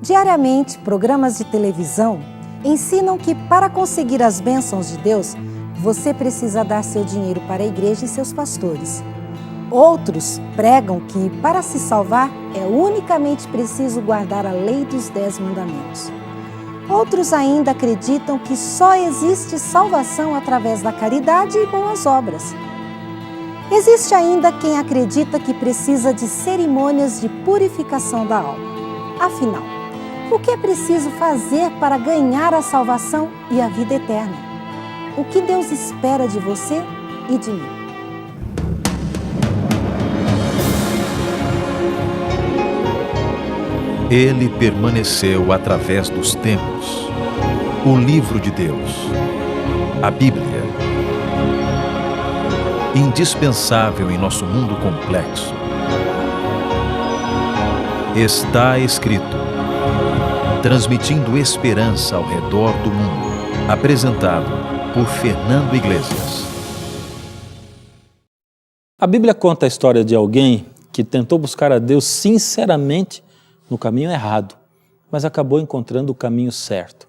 Diariamente, programas de televisão ensinam que para conseguir as bênçãos de Deus, você precisa dar seu dinheiro para a igreja e seus pastores. Outros pregam que para se salvar é unicamente preciso guardar a lei dos 10 mandamentos. Outros ainda acreditam que só existe salvação através da caridade e boas obras. Existe ainda quem acredita que precisa de cerimônias de purificação da alma. Afinal, o que é preciso fazer para ganhar a salvação e a vida eterna? O que Deus espera de você e de mim? Ele permaneceu através dos tempos. O livro de Deus, a Bíblia. Indispensável em nosso mundo complexo. Está escrito, transmitindo esperança ao redor do mundo. Apresentado por Fernando Iglesias. A Bíblia conta a história de alguém que tentou buscar a Deus sinceramente no caminho errado, mas acabou encontrando o caminho certo.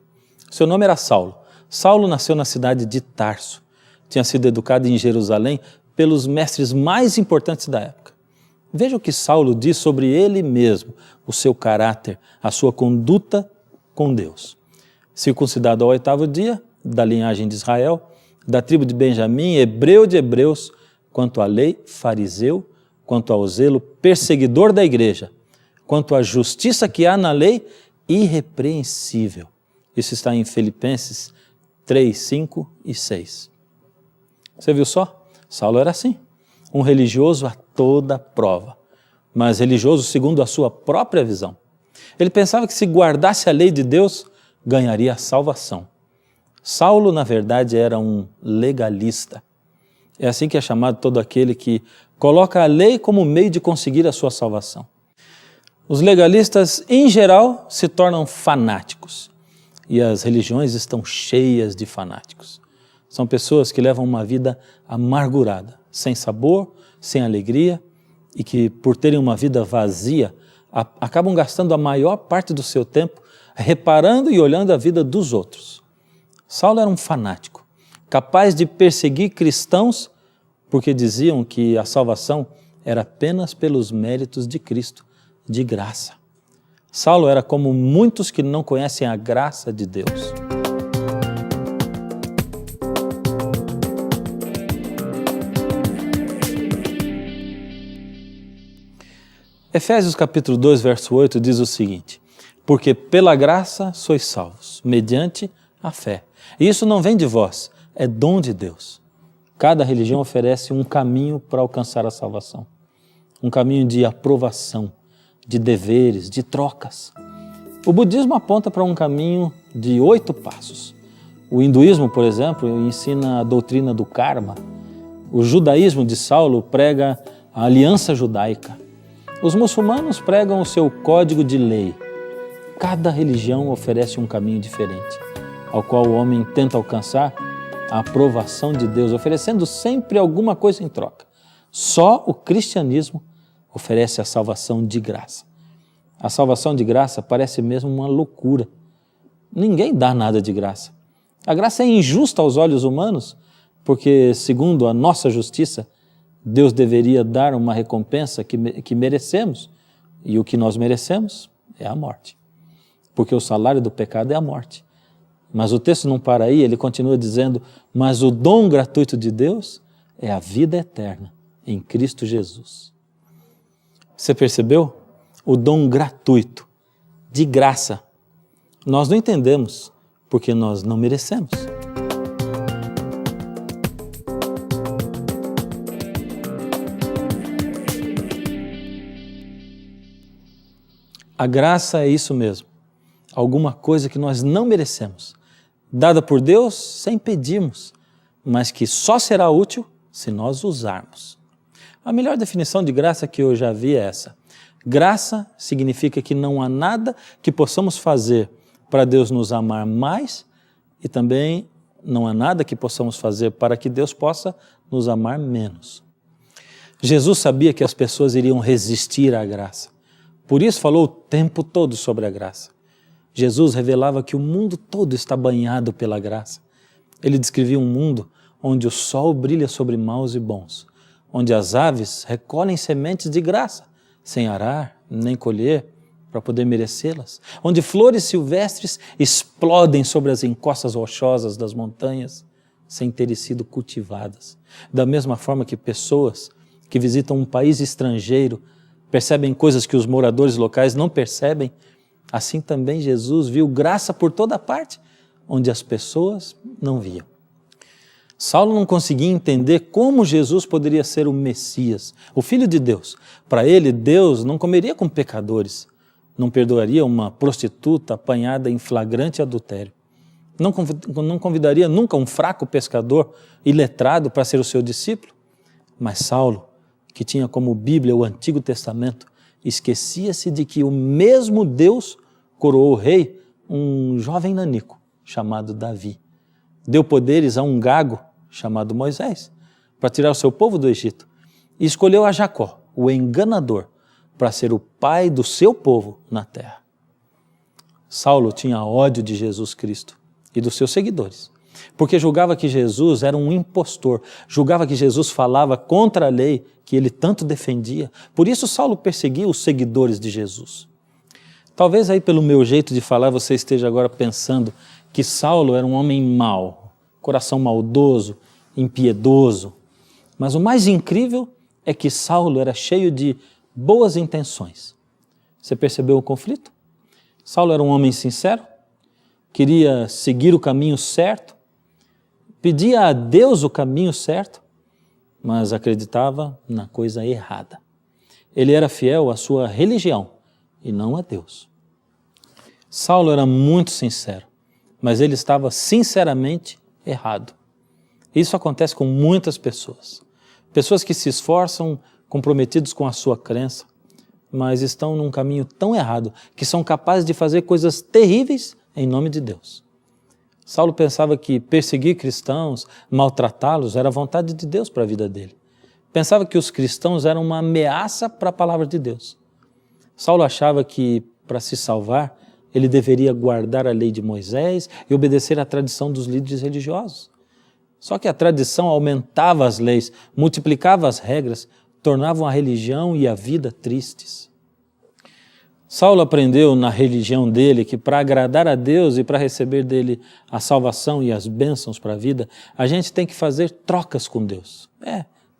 Seu nome era Saulo. Saulo nasceu na cidade de Tarso. Tinha sido educado em Jerusalém pelos mestres mais importantes da época. Veja o que Saulo diz sobre ele mesmo, o seu caráter, a sua conduta com Deus. Circuncidado ao 8º dia, da linhagem de Israel, da tribo de Benjamim, hebreu de hebreus, quanto à lei, fariseu, quanto ao zelo, perseguidor da igreja, quanto à justiça que há na lei, irrepreensível. Isso está em Filipenses 3, 5 e 6. Você viu só? Saulo era assim, um religioso a toda prova, mas religioso segundo a sua própria visão. Ele pensava que se guardasse a lei de Deus, ganharia a salvação. Saulo, na verdade, era um legalista. É assim que é chamado todo aquele que coloca a lei como meio de conseguir a sua salvação. Os legalistas, em geral, se tornam fanáticos. E as religiões estão cheias de fanáticos. São pessoas que levam uma vida amargurada, sem sabor, sem alegria, e que, por terem uma vida vazia, acabam gastando a maior parte do seu tempo reparando e olhando a vida dos outros. Saulo era um fanático, capaz de perseguir cristãos porque diziam que a salvação era apenas pelos méritos de Cristo, de graça. Saulo era como muitos que não conhecem a graça de Deus. Efésios capítulo 2, verso 8 diz o seguinte: porque pela graça sois salvos, mediante a fé. E isso não vem de vós, é dom de Deus. Cada religião oferece um caminho para alcançar a salvação. Um caminho de aprovação, de deveres, de trocas. O budismo aponta para um caminho de 8 passos. O hinduísmo, por exemplo, ensina a doutrina do karma. O judaísmo de Saulo prega a aliança judaica. Os muçulmanos pregam o seu código de lei. Cada religião oferece um caminho diferente, ao qual o homem tenta alcançar a aprovação de Deus, oferecendo sempre alguma coisa em troca. Só o cristianismo oferece a salvação de graça. A salvação de graça parece mesmo uma loucura. Ninguém dá nada de graça. A graça é injusta aos olhos humanos, porque, segundo a nossa justiça, Deus deveria dar uma recompensa que merecemos, e o que nós merecemos é a morte. Porque o salário do pecado é a morte. Mas o texto não para aí, ele continua dizendo, mas o dom gratuito de Deus é a vida eterna em Cristo Jesus. Você percebeu? O dom gratuito, de graça. Nós não entendemos, porque nós não merecemos. A graça é isso mesmo, alguma coisa que nós não merecemos, dada por Deus sem pedirmos, mas que só será útil se nós usarmos. A melhor definição de graça que eu já vi é essa. Graça significa que não há nada que possamos fazer para Deus nos amar mais e também não há nada que possamos fazer para que Deus possa nos amar menos. Jesus sabia que as pessoas iriam resistir à graça. Por isso falou o tempo todo sobre a graça. Jesus revelava que o mundo todo está banhado pela graça. Ele descrevia um mundo onde o sol brilha sobre maus e bons, onde as aves recolhem sementes de graça, sem arar nem colher, para poder merecê-las, onde flores silvestres explodem sobre as encostas rochosas das montanhas, sem terem sido cultivadas. Da mesma forma que pessoas que visitam um país estrangeiro percebem coisas que os moradores locais não percebem, assim também Jesus viu graça por toda parte, onde as pessoas não viam. Saulo não conseguia entender como Jesus poderia ser o Messias, o Filho de Deus. Para ele, Deus não comeria com pecadores, não perdoaria uma prostituta apanhada em flagrante adultério. Não convidaria nunca um fraco pescador iletrado para ser o seu discípulo. Mas Saulo, que tinha como Bíblia o Antigo Testamento, esquecia-se de que o mesmo Deus coroou rei um jovem nanico chamado Davi. Deu poderes a um gago chamado Moisés para tirar o seu povo do Egito e escolheu a Jacó, o enganador, para ser o pai do seu povo na terra. Saulo tinha ódio de Jesus Cristo e dos seus seguidores, porque julgava que Jesus era um impostor, julgava que Jesus falava contra a lei que ele tanto defendia. Por isso Saulo perseguia os seguidores de Jesus. Talvez aí pelo meu jeito de falar você esteja agora pensando que Saulo era um homem mau, coração maldoso, impiedoso. Mas o mais incrível é que Saulo era cheio de boas intenções. Você percebeu o conflito? Saulo era um homem sincero, queria seguir o caminho certo, pedia a Deus o caminho certo, mas acreditava na coisa errada. Ele era fiel à sua religião e não a Deus. Saulo era muito sincero, mas ele estava sinceramente errado. Isso acontece com muitas pessoas. Pessoas que se esforçam, comprometidos com a sua crença, mas estão num caminho tão errado que são capazes de fazer coisas terríveis em nome de Deus. Saulo pensava que perseguir cristãos, maltratá-los, era a vontade de Deus para a vida dele. Pensava que os cristãos eram uma ameaça para a palavra de Deus. Saulo achava que, para se salvar, ele deveria guardar a lei de Moisés e obedecer à tradição dos líderes religiosos. Só que a tradição aumentava as leis, multiplicava as regras, tornavam a religião e a vida tristes. Saulo aprendeu na religião dele que para agradar a Deus e para receber dele a salvação e as bênçãos para a vida, a gente tem que fazer trocas com Deus.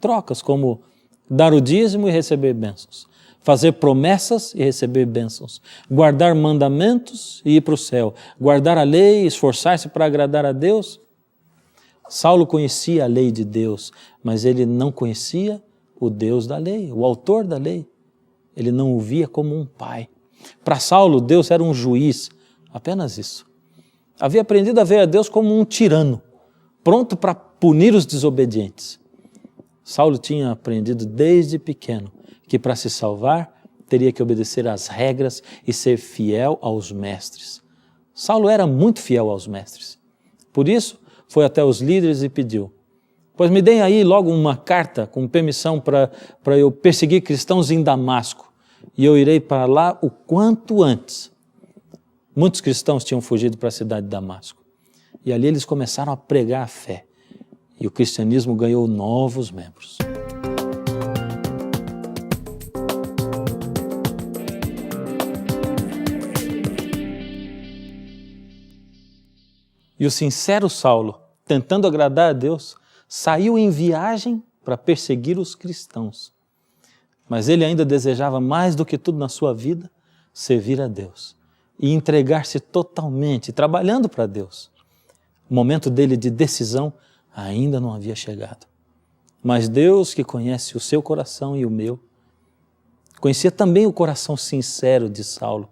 Trocas como dar o dízimo e receber bênçãos, fazer promessas e receber bênçãos, guardar mandamentos e ir para o céu, guardar a lei e esforçar-se para agradar a Deus. Saulo conhecia a lei de Deus, mas ele não conhecia o Deus da lei, o autor da lei. Ele não o via como um pai. Para Saulo, Deus era um juiz, apenas isso. Havia aprendido a ver a Deus como um tirano, pronto para punir os desobedientes. Saulo tinha aprendido desde pequeno que para se salvar teria que obedecer às regras e ser fiel aos mestres. Saulo era muito fiel aos mestres. Por isso, foi até os líderes e pediu: pois me deem aí logo uma carta com permissão para eu perseguir cristãos em Damasco, e eu irei para lá o quanto antes. Muitos cristãos tinham fugido para a cidade de Damasco, e ali eles começaram a pregar a fé, e o cristianismo ganhou novos membros. E o sincero Saulo, tentando agradar a Deus, saiu em viagem para perseguir os cristãos. Mas ele ainda desejava mais do que tudo na sua vida servir a Deus e entregar-se totalmente, trabalhando para Deus. O momento dele de decisão ainda não havia chegado. Mas Deus, que conhece o seu coração e o meu, conhecia também o coração sincero de Saulo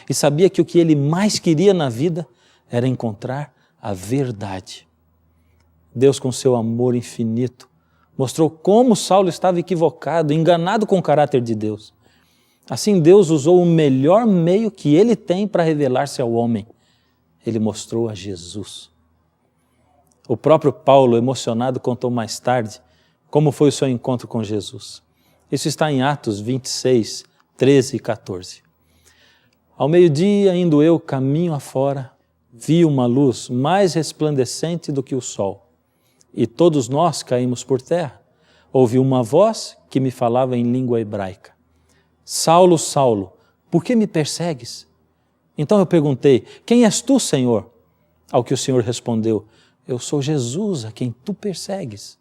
e sabia que o que ele mais queria na vida era encontrar a verdade. Deus, com seu amor infinito, mostrou como Saulo estava equivocado, enganado com o caráter de Deus. Assim, Deus usou o melhor meio que ele tem para revelar-se ao homem. Ele mostrou a Jesus. O próprio Paulo, emocionado, contou mais tarde como foi o seu encontro com Jesus. Isso está em Atos 26, 13 e 14. Ao meio-dia, indo eu caminho afora, vi uma luz mais resplandecente do que o sol, e todos nós caímos por terra. Ouvi uma voz que me falava em língua hebraica: Saulo, Saulo, por que me persegues? Então eu perguntei: quem és tu, Senhor? Ao que o Senhor respondeu: eu sou Jesus, a quem tu persegues.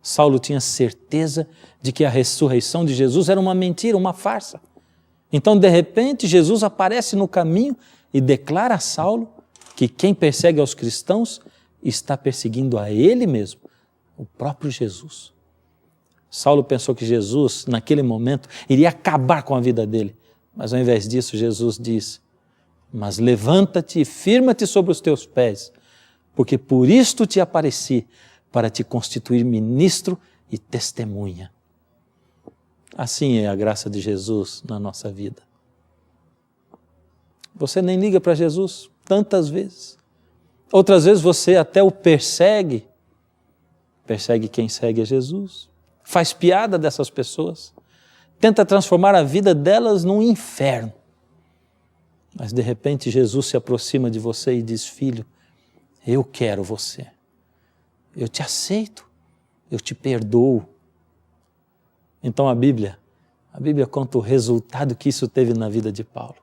Saulo tinha certeza de que a ressurreição de Jesus era uma mentira, uma farsa. Então, de repente, Jesus aparece no caminho e declara a Saulo que quem persegue aos cristãos está perseguindo a ele mesmo, o próprio Jesus. Saulo pensou que Jesus, naquele momento, iria acabar com a vida dele. Mas ao invés disso, Jesus diz: mas levanta-te e firma-te sobre os teus pés, porque por isto te apareci, para te constituir ministro e testemunha. Assim é a graça de Jesus na nossa vida. Você nem liga para Jesus tantas vezes. Outras vezes você até o persegue quem segue a Jesus, faz piada dessas pessoas, tenta transformar a vida delas num inferno. Mas de repente Jesus se aproxima de você e diz: filho, eu quero você, eu te aceito, eu te perdoo. Então a Bíblia conta o resultado que isso teve na vida de Paulo.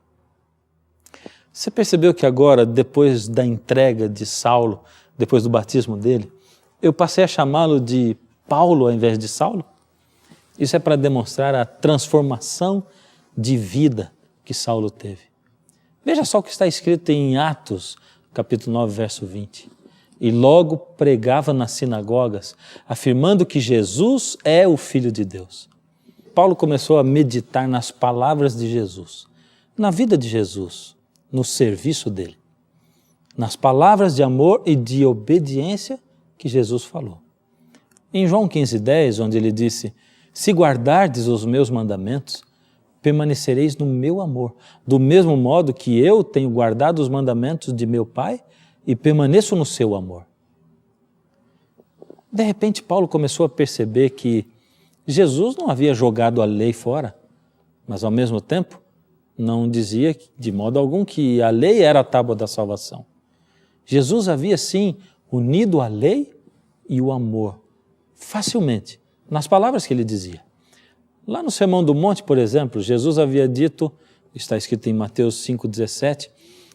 Você percebeu que agora, depois da entrega de Saulo, depois do batismo dele, eu passei a chamá-lo de Paulo ao invés de Saulo? Isso é para demonstrar a transformação de vida que Saulo teve. Veja só o que está escrito em Atos, capítulo 9, verso 20. E logo pregava nas sinagogas, afirmando que Jesus é o Filho de Deus. Paulo começou a meditar nas palavras de Jesus, na vida de Jesus, no serviço dele, nas palavras de amor e de obediência que Jesus falou. Em João 15:10, onde ele disse: se guardardes os meus mandamentos, permanecereis no meu amor, do mesmo modo que eu tenho guardado os mandamentos de meu Pai e permaneço no seu amor. De repente, Paulo começou a perceber que Jesus não havia jogado a lei fora, mas ao mesmo tempo não dizia de modo algum que a lei era a tábua da salvação. Jesus havia sim unido a lei e o amor, facilmente, nas palavras que ele dizia. Lá no Sermão do Monte, por exemplo, Jesus havia dito, está escrito em Mateus 5,17,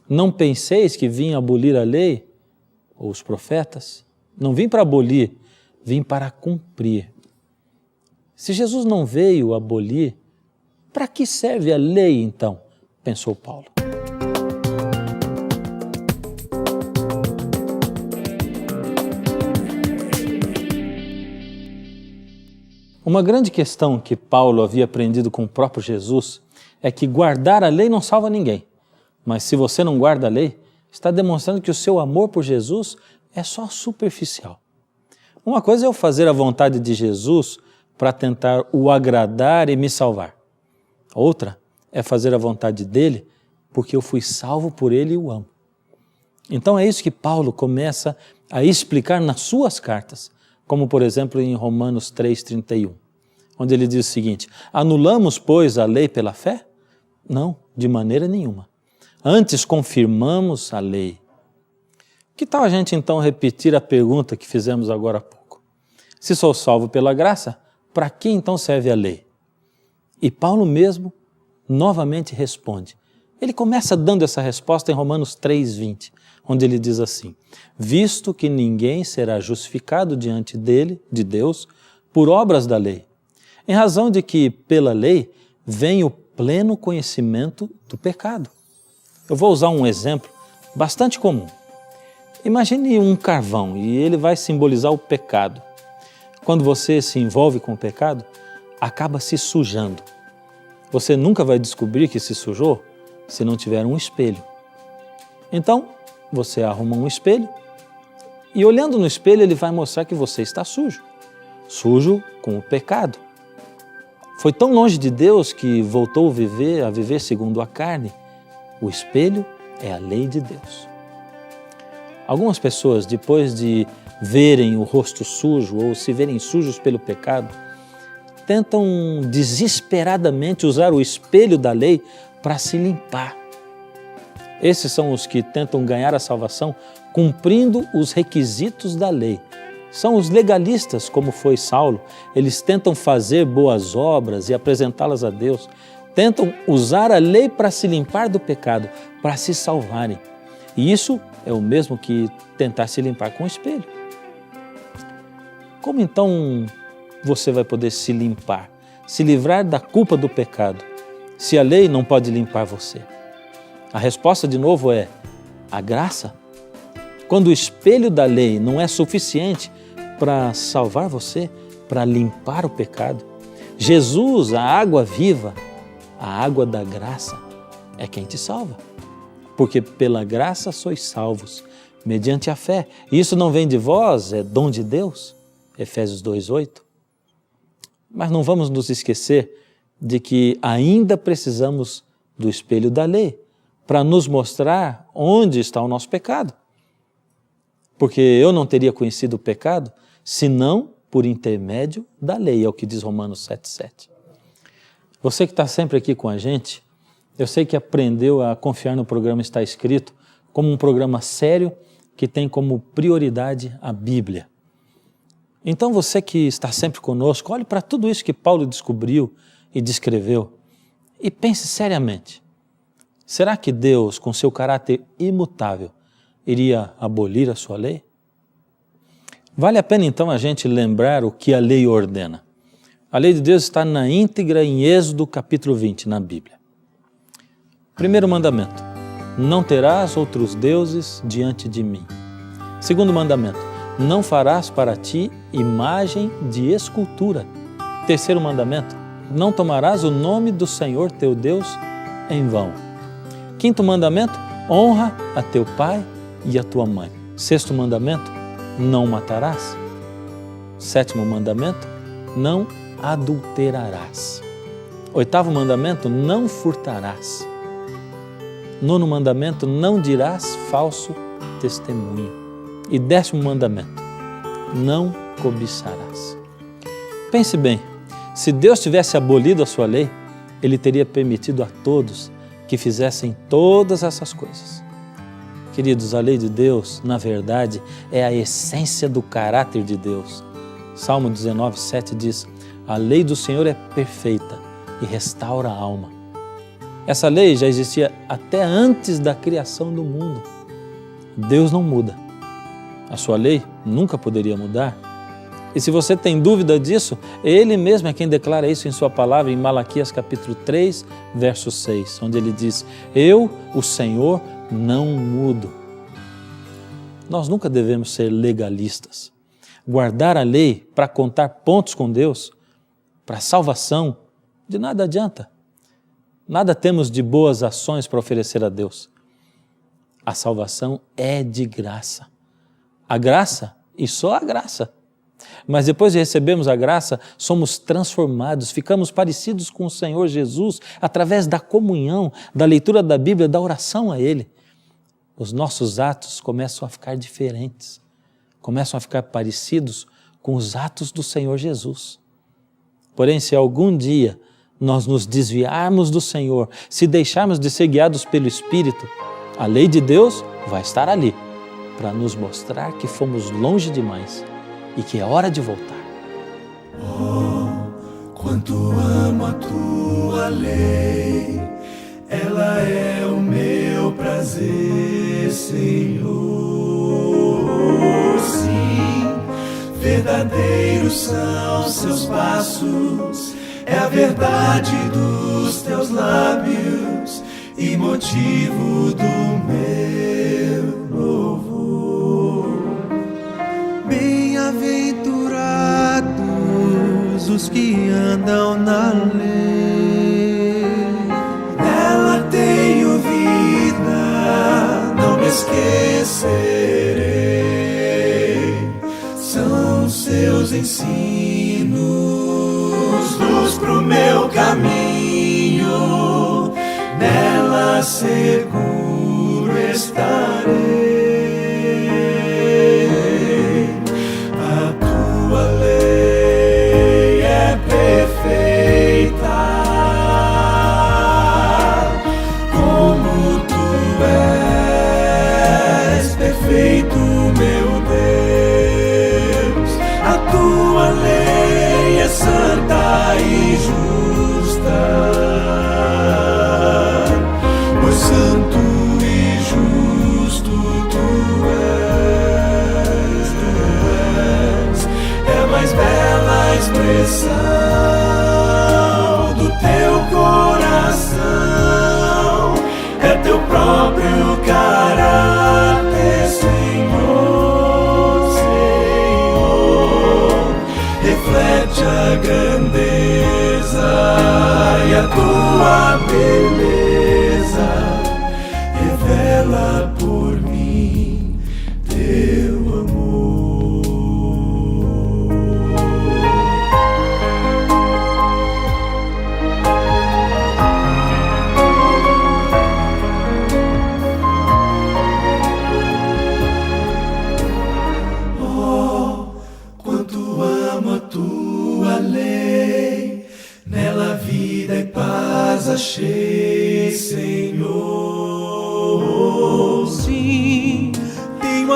não penseis que vim abolir a lei ou os profetas. Não vim para abolir, vim para cumprir. Se Jesus não veio abolir, para que serve a lei então? Pensou Paulo. Uma grande questão que Paulo havia aprendido com o próprio Jesus é que guardar a lei não salva ninguém. Mas se você não guarda a lei, está demonstrando que o seu amor por Jesus é só superficial. Uma coisa é eu fazer a vontade de Jesus para tentar o agradar e me salvar. Outra é fazer a vontade dele porque eu fui salvo por ele e o amo. Então é isso que Paulo começa a explicar nas suas cartas, como por exemplo em Romanos 3,31, onde ele diz o seguinte: anulamos, pois, a lei pela fé? Não, de maneira nenhuma. Antes confirmamos a lei. Que tal a gente então repetir a pergunta que fizemos agora há pouco? Se sou salvo pela graça, para que então serve a lei? E Paulo mesmo novamente responde. Ele começa dando essa resposta em Romanos 3,20, onde ele diz assim: visto que ninguém será justificado diante dele, de Deus, por obras da lei, em razão de que pela lei vem o pleno conhecimento do pecado. Eu vou usar um exemplo bastante comum. Imagine um carvão e ele vai simbolizar o pecado. Quando você se envolve com o pecado, acaba se sujando. Você nunca vai descobrir que se sujou se não tiver um espelho. Então, você arruma um espelho e olhando no espelho ele vai mostrar que você está sujo. Sujo com o pecado. Foi tão longe de Deus que voltou a viver segundo a carne. O espelho é a lei de Deus. Algumas pessoas, depois de verem o rosto sujo ou se verem sujos pelo pecado, tentam desesperadamente usar o espelho da lei para se limpar. Esses são os que tentam ganhar a salvação cumprindo os requisitos da lei. São os legalistas, como foi Saulo. Eles tentam fazer boas obras e apresentá-las a Deus. Tentam usar a lei para se limpar do pecado, para se salvarem. E isso é o mesmo que tentar se limpar com o espelho. Como então você vai poder se limpar, se livrar da culpa do pecado, se a lei não pode limpar você? A resposta, de novo, é a graça. Quando o espelho da lei não é suficiente para salvar você, para limpar o pecado, Jesus, a água viva, a água da graça, é quem te salva. Porque pela graça sois salvos, mediante a fé. E isso não vem de vós, é dom de Deus. Efésios 2:8. Mas não vamos nos esquecer de que ainda precisamos do espelho da lei para nos mostrar onde está o nosso pecado. Porque eu não teria conhecido o pecado senão por intermédio da lei, é o que diz Romanos 7:7. Você que está sempre aqui com a gente, eu sei que aprendeu a confiar no programa Está Escrito como um programa sério que tem como prioridade a Bíblia. Então você que está sempre conosco, olhe para tudo isso que Paulo descobriu e descreveu e pense seriamente. Será que Deus, com seu caráter imutável, iria abolir a sua lei? Vale a pena então a gente lembrar o que a lei ordena. A lei de Deus está na íntegra em Êxodo capítulo 20, na Bíblia. Primeiro mandamento, não terás outros deuses diante de mim. Segundo mandamento, não farás para ti imagem de escultura. Terceiro mandamento, não tomarás o nome do Senhor teu Deus em vão. Quinto mandamento, honra a teu pai e a tua mãe. Sexto mandamento, não matarás. Sétimo mandamento, não adulterarás. Oitavo mandamento, não furtarás. Nono mandamento, não dirás falso testemunho. E 10º mandamento, não cobiçarás. Pense bem, se Deus tivesse abolido a sua lei, Ele teria permitido a todos que fizessem todas essas coisas. Queridos, a lei de Deus, na verdade, é a essência do caráter de Deus. Salmo 19:7 diz, a lei do Senhor é perfeita e restaura a alma. Essa lei já existia até antes da criação do mundo. Deus não muda. A sua lei nunca poderia mudar. E se você tem dúvida disso, Ele mesmo é quem declara isso em sua palavra, em Malaquias capítulo 3, verso 6, onde Ele diz, eu, o Senhor, não mudo. Nós nunca devemos ser legalistas. Guardar a lei para contar pontos com Deus, para salvação, de nada adianta. Nada temos de boas ações para oferecer a Deus. A salvação é de graça. A graça e só a graça. Mas depois de recebermos a graça, somos transformados, ficamos parecidos com o Senhor Jesus através da comunhão, da leitura da Bíblia, da oração a Ele. Os nossos atos começam a ficar diferentes, começam a ficar parecidos com os atos do Senhor Jesus. Porém, se algum dia nós nos desviarmos do Senhor, se deixarmos de ser guiados pelo Espírito, a lei de Deus vai estar ali, para nos mostrar que fomos longe demais e que é hora de voltar. Oh, quanto amo a tua lei, ela é o meu prazer, Senhor. Sim, verdadeiros são seus passos, é a verdade dos teus lábios e motivo do meu louvor. Bem-aventurados os que andam na lei, nela tenho vida, não me esquecerei. São seus ensinos, luz pro meu caminho, nela seguro estarei. A tua lei é perfeita,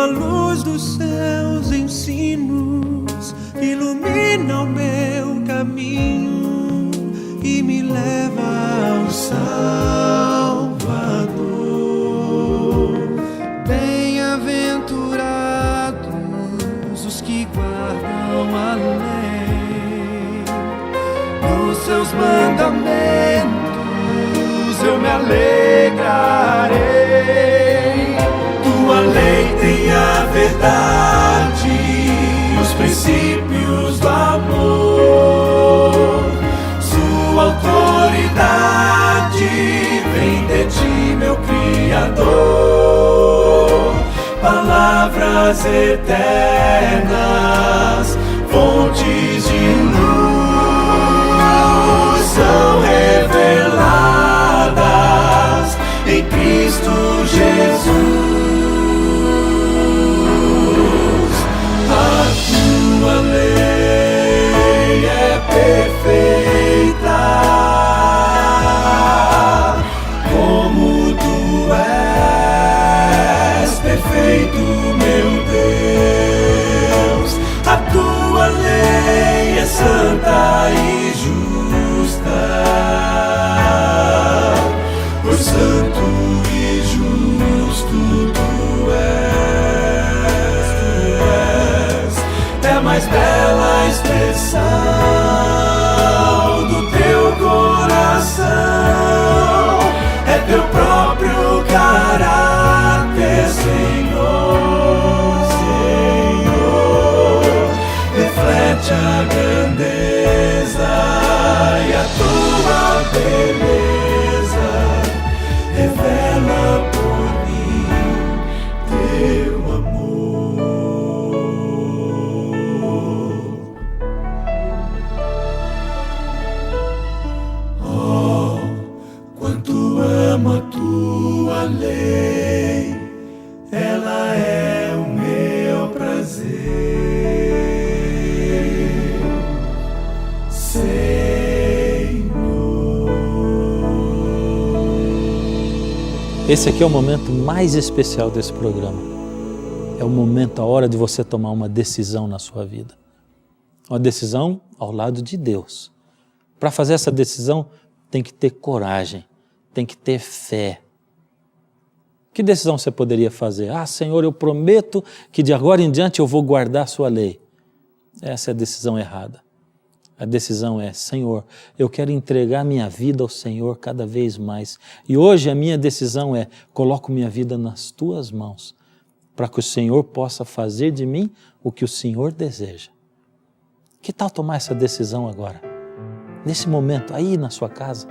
Tua luz dos seus ensinos ilumina o meu caminho e me leva ao Salvador. Bem-aventurados os que guardam a lei, nos seus mandamentos eu me alegrarei. Tua lei tem a verdade, os princípios do amor. Sua autoridade vem de ti, meu Criador. Palavras eternas, fontes de luz, são reveladas em Cristo Jesus. A tua lei é perfeita, como tu és perfeito, meu Deus. A tua lei é santa e justa, por santo e justo tu és. É a mais bela expressão do teu coração, é teu próprio caráter, Senhor, Senhor. Reflete a grandeza e a tua beleza, revela por mim teu amor. Oh, quanto amo a tua lei, ela é o meu prazer. Esse aqui é o momento mais especial desse programa. É o momento, a hora de você tomar uma decisão na sua vida. Uma decisão ao lado de Deus. Para fazer essa decisão, tem que ter coragem, tem que ter fé. Que decisão você poderia fazer? Ah, Senhor, eu prometo que de agora em diante eu vou guardar a sua lei. Essa é a decisão errada. A decisão é, Senhor, eu quero entregar minha vida ao Senhor cada vez mais. E hoje a minha decisão é, coloco minha vida nas tuas mãos, para que o Senhor possa fazer de mim o que o Senhor deseja. Que tal tomar essa decisão agora? Nesse momento, aí na sua casa,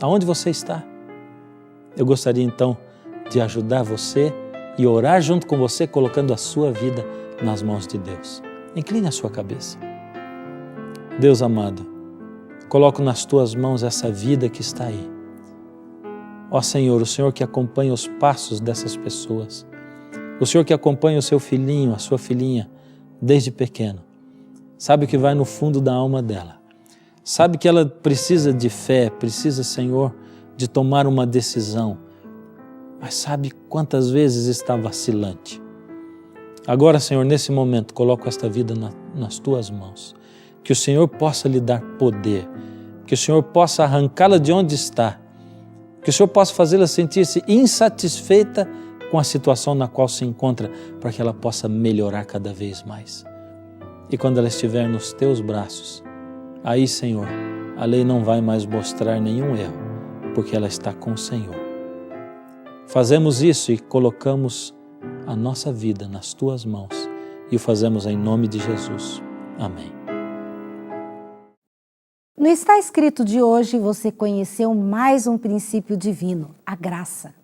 aonde você está? Eu gostaria então de ajudar você e orar junto com você, colocando a sua vida nas mãos de Deus. Incline a sua cabeça. Deus amado, coloco nas tuas mãos essa vida que está aí. Ó Senhor, o Senhor que acompanha os passos dessas pessoas, o Senhor que acompanha o seu filhinho, a sua filhinha, desde pequeno, sabe o que vai no fundo da alma dela, sabe que ela precisa de fé, precisa, Senhor, de tomar uma decisão, mas sabe quantas vezes está vacilante. Agora, Senhor, nesse momento, coloco esta vida nas tuas mãos. Que o Senhor possa lhe dar poder, que o Senhor possa arrancá-la de onde está, que o Senhor possa fazê-la sentir-se insatisfeita com a situação na qual se encontra, para que ela possa melhorar cada vez mais. E quando ela estiver nos teus braços, aí, Senhor, a lei não vai mais mostrar nenhum erro, porque ela está com o Senhor. Fazemos isso e colocamos a nossa vida nas tuas mãos e o fazemos em nome de Jesus. Amém. No Está Escrito de hoje, você conheceu mais um princípio divino, a graça.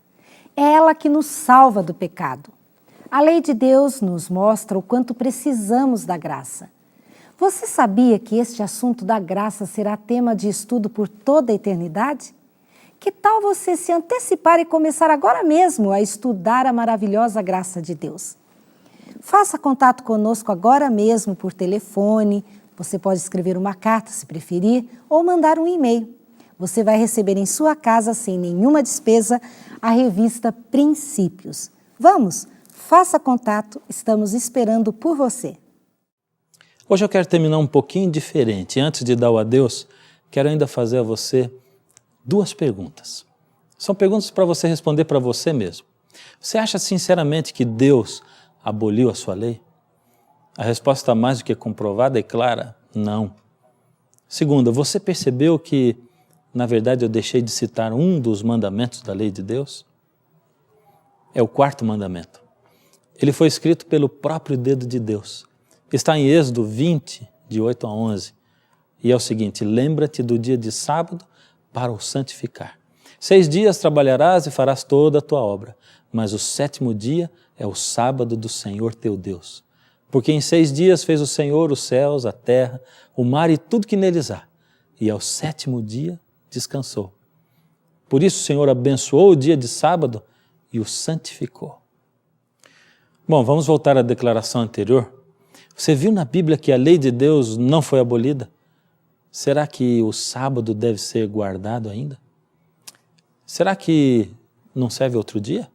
É ela que nos salva do pecado. A lei de Deus nos mostra o quanto precisamos da graça. Você sabia que este assunto da graça será tema de estudo por toda a eternidade? Que tal você se antecipar e começar agora mesmo a estudar a maravilhosa graça de Deus? Faça contato conosco agora mesmo por telefone. Você pode escrever uma carta, se preferir, ou mandar um e-mail. Você vai receber em sua casa, sem nenhuma despesa, a revista Princípios. Vamos Faça contato, estamos esperando por você. Hoje eu quero terminar um pouquinho diferente. Antes de dar o adeus, quero ainda fazer a você 2 perguntas. São perguntas para você responder para você mesmo. Você acha sinceramente que Deus aboliu a sua lei? A resposta mais do que comprovada e clara, não. Segunda, você percebeu que, na verdade, eu deixei de citar um dos mandamentos da lei de Deus? É o 4º mandamento. Ele foi escrito pelo próprio dedo de Deus. Está em Êxodo 20, de 8 a 11. E é o seguinte: lembra-te do dia de sábado para o santificar. 6 dias trabalharás e farás toda a tua obra, mas o 7º dia é o sábado do Senhor teu Deus. Porque em 6 dias fez o Senhor os céus, a terra, o mar e tudo que neles há. E ao 7º dia descansou. Por isso o Senhor abençoou o dia de sábado e o santificou. Bom, vamos voltar à declaração anterior. Você viu na Bíblia que a lei de Deus não foi abolida? Será que o sábado deve ser guardado ainda? Será que não serve outro dia?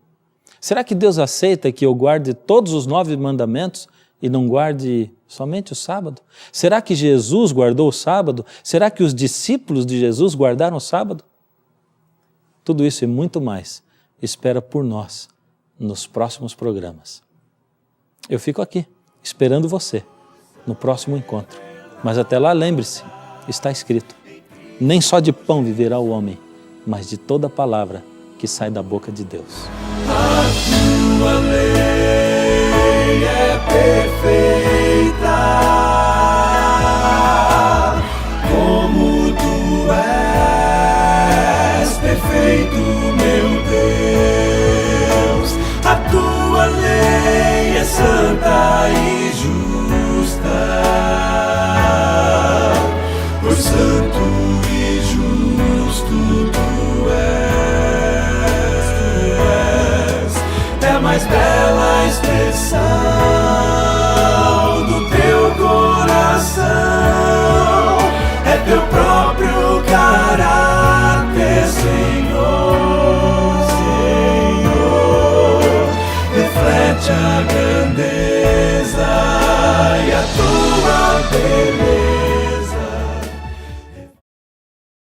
Será que Deus aceita que eu guarde todos os 9 mandamentos e não guarde somente o sábado? Será que Jesus guardou o sábado? Será que os discípulos de Jesus guardaram o sábado? Tudo isso e muito mais espera por nós nos próximos programas. Eu fico aqui, esperando você, no próximo encontro. Mas até lá, lembre-se, está escrito: nem só de pão viverá o homem, mas de toda palavra que sai da boca de Deus. A tua lei é perfeita, como tu és perfeito, meu Deus. A tua lei é santa e justa, pois santo e justo tu és. É a mais bela expressão